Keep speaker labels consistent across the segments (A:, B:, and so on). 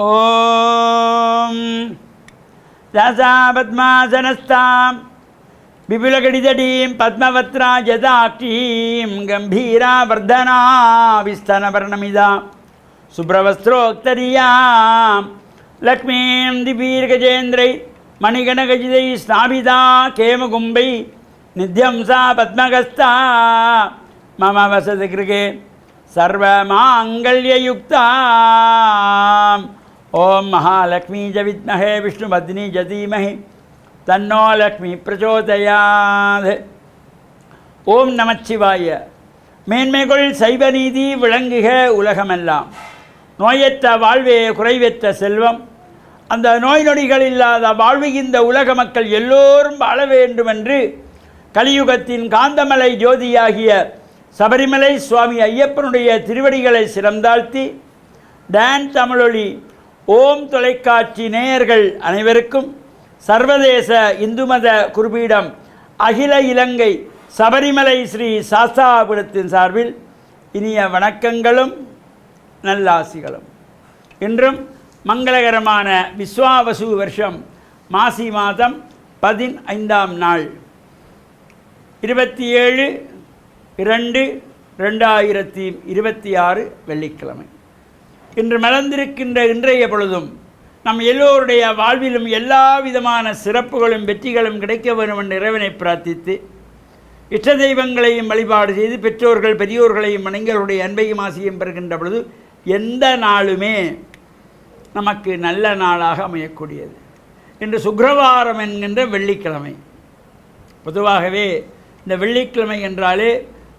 A: ஓம் லசாபத்மாசனஸ்தாம் விபுலகடிதடீம் பத்மவத்ரா ஜதாட்சீம் கம்பீரா வர்தனா விஸ்தனவர்ணமிதாம் சுப்ரவஸ்திரோக்தரியாம் லக்ஷ்மீம் திபீர்கஜேந்திரை மணிகணகஜிதை ஸ்நாபிதா கேமகும்பை நித்யம் சா பத்மகஸ்தா மம வசதி கிருகே सर्वमांगल्ययुक्ताम् ओम महालक्ष्मी च विद्महे विष्णुपत्नी च धीमहि तन्नो लक्ष्मी प्रचोदयात् ஓம் நமச்சிவாய. மேன்மைகள் சைவ நீதி விளங்குக உலகமெல்லாம். நோயற்ற வாழ்வே குறைவற்ற செல்வம். அந்த நோய் நொடிகள் இல்லாத வாழ்வு இந்த உலக மக்கள் எல்லோரும் வாழ வேண்டுமென்று கலியுகத்தின் காந்தமலை ஜோதியாகிய சபரிமலை சுவாமி ஐயப்பனுடைய திருவடிகளை சிறந்தாழ்த்தி டான் தமிழொலி ஓம் தொலைக்காட்சி நேயர்கள் அனைவருக்கும் சர்வதேச இந்து மத குருபீடம் அகில இலங்கை சபரிமலை ஸ்ரீ சாஸ்தாபுரத்தின் சார்பில் இனிய வணக்கங்களும் நல்லாசிகளும். இன்றும் மங்களகரமான விஸ்வாவசு வருஷம் மாசி மாதம் 15ஆம் நாள் 27/2/2026 வெள்ளிக்கிழமை. இன்று மலர்ந்திருக்கின்ற இன்றைய பொழுதும் நம் எல்லோருடைய வாழ்விலும் எல்லா விதமான சிறப்புகளும் வெற்றிகளும் கிடைக்க வேண்டும் என்ற இறைவனை பிரார்த்தித்து இஷ்ட தெய்வங்களையும் வழிபாடு செய்து பெற்றோர்கள் பெரியோர்களையும் மனைங்களுடைய அன்பையும் ஆசையும் பெறுகின்ற பொழுது எந்த நாளுமே நமக்கு நல்ல நாளாக அமையக்கூடியது. இன்று சுக்கிரவாரம் என்கின்ற வெள்ளிக்கிழமை. பொதுவாகவே இந்த வெள்ளிக்கிழமை என்றாலே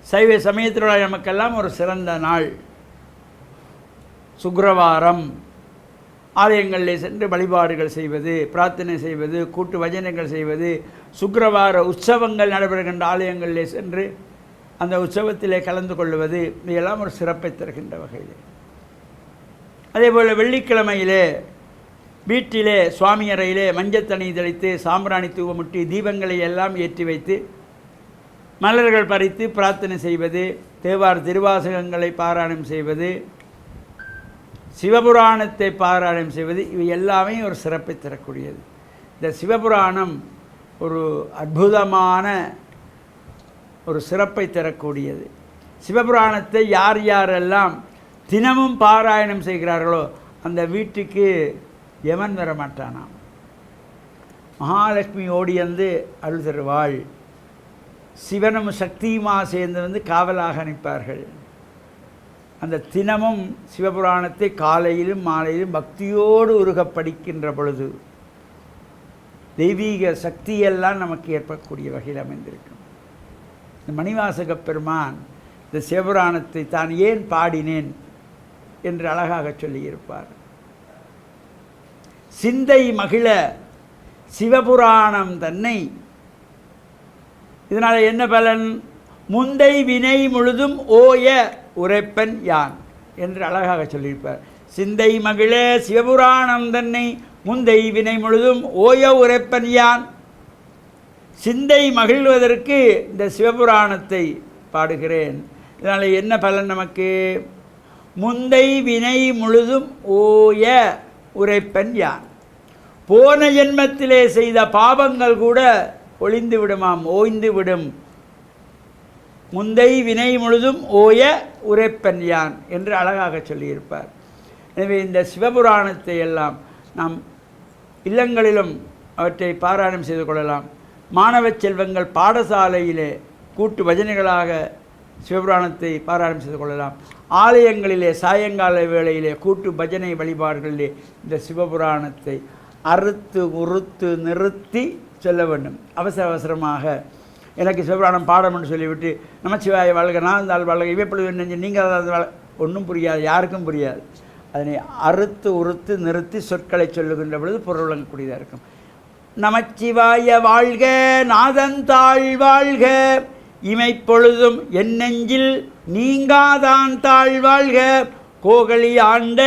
A: சைவ சமயத்தினுடைய நமக்கெல்லாம் ஒரு சிறந்த நாள். சுக்கிரவாரம் ஆலயங்களில் சென்று வழிபாடுகள் செய்வது, பிரார்த்தனை செய்வது, கூட்டு வஜனங்கள் செய்வது, சுக்கிரவார உற்சவங்கள் நடைபெறுகின்ற ஆலயங்களில் சென்று அந்த உற்சவத்திலே கலந்து கொள்வது, இதையெல்லாம் ஒரு சிறப்பை தருகின்ற வகையில். அதேபோல் வெள்ளிக்கிழமையிலே வீட்டிலே சுவாமி அறையிலே மஞ்சத்தணி தெளித்து சாம்பிராணி தூவமுட்டி தீபங்களை எல்லாம் ஏற்றி வைத்து மலர்கள் பறித்து பிரார்த்தனை செய்வது, தேவார் திருவாசகங்களை பாராயணம் செய்வது, சிவபுராணத்தை பாராயணம் செய்வது, இவை எல்லாமே ஒரு சிறப்பை தரக்கூடியது. இந்த சிவபுராணம் ஒரு அற்புதமான ஒரு சிறப்பை தரக்கூடியது. சிவபுராணத்தை யார் யாரெல்லாம் தினமும் பாராயணம் செய்கிறார்களோ அந்த வீட்டுக்கு யமன் வர மாட்டானாம். மகாலட்சுமி ஓடி வந்து அருள் தருவாள். சிவனும் சக்தியுமா சேர்ந்து வந்து காவலாக நிற்பார்கள். அந்த தினமும் சிவபுராணத்தை காலையிலும் மாலையிலும் பக்தியோடு உருக படிக்கின்ற பொழுது தெய்வீக சக்தியெல்லாம் நமக்கு ஏற்படக்கூடிய வகையில் அமைந்திருக்கும். இந்த மணிவாசக பெருமான் இந்த சிவபுராணத்தை தான் ஏன் பாடினேன் என்று அழகாக சொல்லியிருப்பார். சிந்தை மகிழ சிவபுராணம் தன்னை, இதனால் என்ன பலன்? முந்தை வினை முழுதும் ஓய உரைப்பன் யான் என்று அழகாக சொல்லியிருப்பார். சிந்தை மகிழ சிவபுராணம் தன்னை முந்தை வினை முழுதும் ஓய உரைப்பன் யான். சிந்தை மகிழ்வதற்கு இந்த சிவபுராணத்தை பாடுகிறேன். இதனால் என்ன பலன் நமக்கு? முந்தை வினை முழுதும் ஓய உரைப்பன் யான். போன ஜென்மத்திலே செய்த பாவங்கள் கூட ஒளிந்து விடுமாம், ஓய்ந்து விடும். முந்தை வினை முழுதும் ஓய உரைப்பன் யான் என்று அழகாக சொல்லியிருப்பார். எனவே இந்த சிவபுராணத்தை எல்லாம் நாம் இல்லங்களிலும் அவற்றை பாராயணம் செய்து கொள்ளலாம். மாணவ செல்வங்கள் பாடசாலையிலே கூட்டு பஜனைகளாக சிவபுராணத்தை பாராயணம் செய்து கொள்ளலாம். ஆலயங்களிலே சாயங்கால வேளையிலே கூட்டு பஜனை வழிபாடுகளிலே இந்த சிவபுராணத்தை அறுத்து உறுத்து நிறுத்தி சொல்ல வேண்டும். அவசர அவசரமாக எனக்கு சிவபுராணம் பாடம்னு சொல்லிவிட்டு நமச்சிவாய வாழ்க, நான் தாள் வாழ்க, இவைப்பொழுது நெஞ்சு நீங்கள் அதாவது ஒன்றும் புரியாது, யாருக்கும் புரியாது. அதனை அறுத்து உறுத்து நிறுத்தி சொற்களை சொல்லுகின்ற பொழுது பொருள் வழங்கக்கூடியதாக இருக்கும். நமச்சிவாய வாழ்க, நாதன் தாழ் வாழ்க, இமைப்பொழுதும் என் நெஞ்சில் நீங்காதான் தாழ் வாழ்க, கோகலி ஆண்ட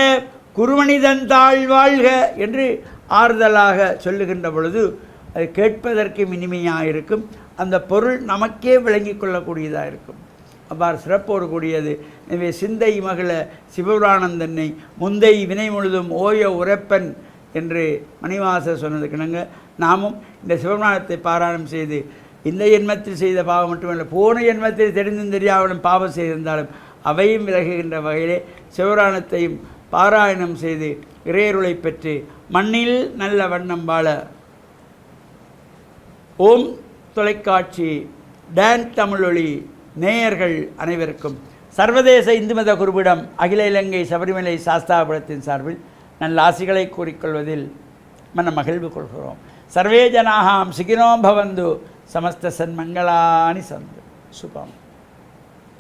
A: குருமனிதன் தாழ் வாழ்க என்று ஆறுதலாக சொல்லுகின்ற பொழுது அது கேட்பதற்கு இனிமையாக இருக்கும். அந்த பொருள் நமக்கே விளங்கி கொள்ளக்கூடியதாக இருக்கும். அவ்வாறு சிறப்போடு கூடியது. எனவே சிந்தை மகள சிவபுராணந்தன்னை முந்தை வினை முழுதும் ஓய உரைப்பன் என்று மணிவாசர் சொன்னதுக்கிணங்க நாமும் இந்த சிவபுராணத்தை பாராயணம் செய்து இந்த ஜென்மத்தில் செய்த பாவம் மட்டுமல்ல, போன ஜென்மத்தில் தெரிந்தும் தெரியாமலும் பாவம் செய்திருந்தாலும் அவையும் விலகுகின்ற வகையிலே சிவபுராணத்தையும் பாராயணம் செய்து இறையருளை பெற்று மண்ணில் நல்ல வண்ணம் வாழ ஓம் தொலைக்காட்சி டான் தமிழொலி நேயர்கள் அனைவருக்கும் சர்வதேச இந்து மத குருவிடம் அகில இலங்கை சபரிமலை சாஸ்தாபுரத்தின் சார்பில் நல்ல ஆசிகளை கூறிக்கொள்வதில் மன மகிழ்வு கொள்கிறோம். சர்வே ஜனாகாம் சுகினோ பவந்து சமஸ்த சன்மங்களானி சந்து சுபம்.